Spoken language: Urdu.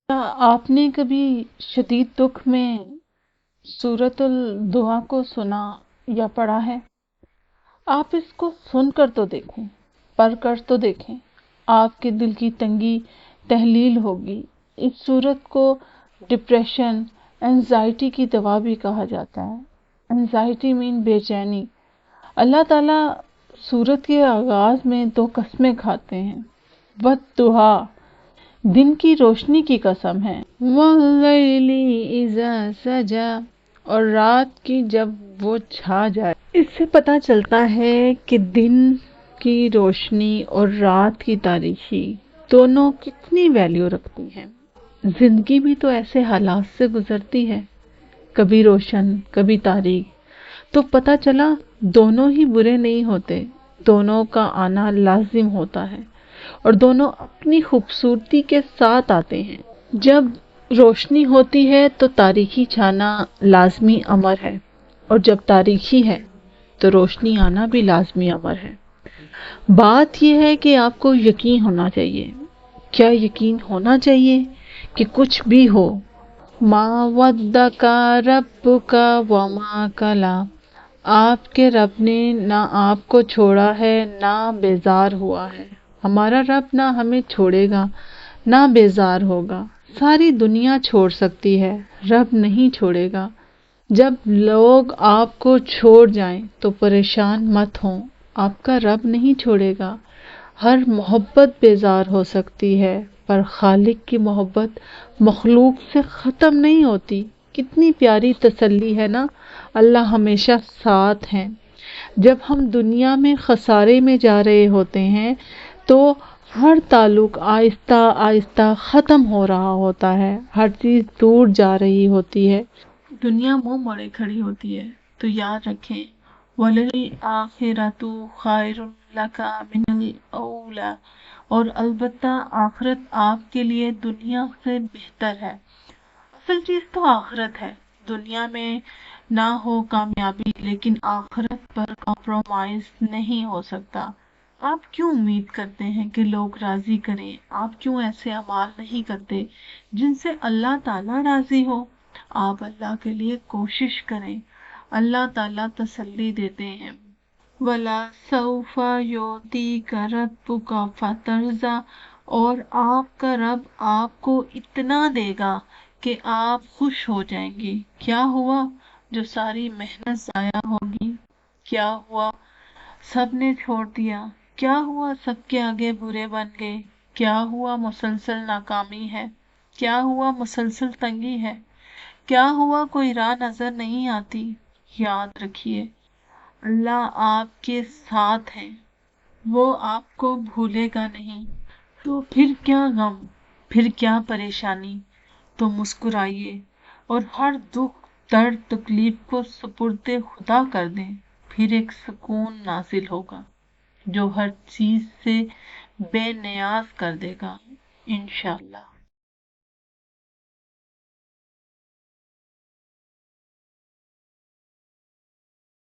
کیا آپ نے کبھی شدید دکھ میں سورۃ الدعا کو سنا یا پڑھا ہے؟ آپ اس کو سن کر تو دیکھیں، پڑھ کر تو دیکھیں، آپ کے دل کی تنگی تحلیل ہوگی۔ اس سورت کو ڈپریشن، انزائٹی کی دوا بھی کہا جاتا ہے۔ انزائٹی مین بے چینی۔ اللہ تعالیٰ سورت کے آغاز میں دو قسمیں کھاتے ہیں، والضحیٰ، دن کی روشنی کی قسم ہے، واللیل اذا سجا، اور رات کی جب وہ چھا جائے۔ اس سے پتہ چلتا ہے کہ دن کی روشنی اور رات کی تاریکی دونوں کتنی ویلیو رکھتی ہیں۔ زندگی بھی تو ایسے حالات سے گزرتی ہے، کبھی روشن کبھی تاریک، تو پتہ چلا دونوں ہی برے نہیں ہوتے، دونوں کا آنا لازم ہوتا ہے اور دونوں اپنی خوبصورتی کے ساتھ آتے ہیں۔ جب روشنی ہوتی ہے تو تاریکی چھانا لازمی امر ہے، اور جب تاریکی ہے تو روشنی آنا بھی لازمی امر ہے۔ بات یہ ہے کہ آپ کو یقین ہونا چاہیے۔ کیا یقین ہونا چاہیے کہ کچھ بھی ہو، ما ودک ربک وما قلی، آپ کے رب نے نہ آپ کو چھوڑا ہے نہ بیزار ہوا ہے۔ ہمارا رب نہ ہمیں چھوڑے گا نہ بیزار ہوگا۔ ساری دنیا چھوڑ سکتی ہے، رب نہیں چھوڑے گا۔ جب لوگ آپ کو چھوڑ جائیں تو پریشان مت ہوں، آپ کا رب نہیں چھوڑے گا۔ ہر محبت بیزار ہو سکتی ہے، پر خالق کی محبت مخلوق سے ختم نہیں ہوتی۔ کتنی پیاری تسلی ہے نا، اللہ ہمیشہ ساتھ ہیں۔ جب ہم دنیا میں خسارے میں جا رہے ہوتے ہیں تو ہر تعلق آہستہ آہستہ ختم ہو رہا ہوتا ہے، ہر چیز دور جا رہی ہوتی ہے، دنیا منہ موڑے کھڑی ہوتی ہے۔ تو یاد رکھیں، وَلَلْآخِرَةُ خَيْرٌ لَكَ مِنَ الْأُولَىٰ، اور البتہ آخرت آپ کے لیے دنیا سے بہتر ہے۔ اصل چیز تو آخرت ہے۔ دنیا میں نہ ہو کامیابی، لیکن آخرت پر کمپرومائز نہیں ہو سکتا۔ آپ کیوں امید کرتے ہیں کہ لوگ راضی کریں؟ آپ کیوں ایسے اعمال نہیں کرتے جن سے اللہ تعالیٰ راضی ہو؟ آپ اللہ کے لیے کوشش کریں، اللہ تعالیٰ تسلی دیتے ہیں۔ وَلَا سَوْفَ يُعْطِيكَ رَبُّكَ فَتَرْضَىٰ، اور آپ کا رب آپ کو اتنا دے گا کہ آپ خوش ہو جائیں گے۔ کیا ہوا جو ساری محنت ضائع ہوگی؟ کیا ہوا سب نے چھوڑ دیا؟ کیا ہوا سب کے آگے برے بن گئے؟ کیا ہوا مسلسل ناکامی ہے؟ کیا ہوا مسلسل تنگی ہے؟ کیا ہوا کوئی راہ نظر نہیں آتی؟ یاد رکھیے، اللہ آپ کے ساتھ ہیں، وہ آپ کو بھولے گا نہیں۔ تو پھر کیا غم، پھر کیا پریشانی؟ تو مسکرائیے اور ہر دکھ درد تکلیف کو سپرد خدا کر دیں، پھر ایک سکون نازل ہوگا جو ہر چیز سے بے نیاز کر دے گا، انشاءاللہ۔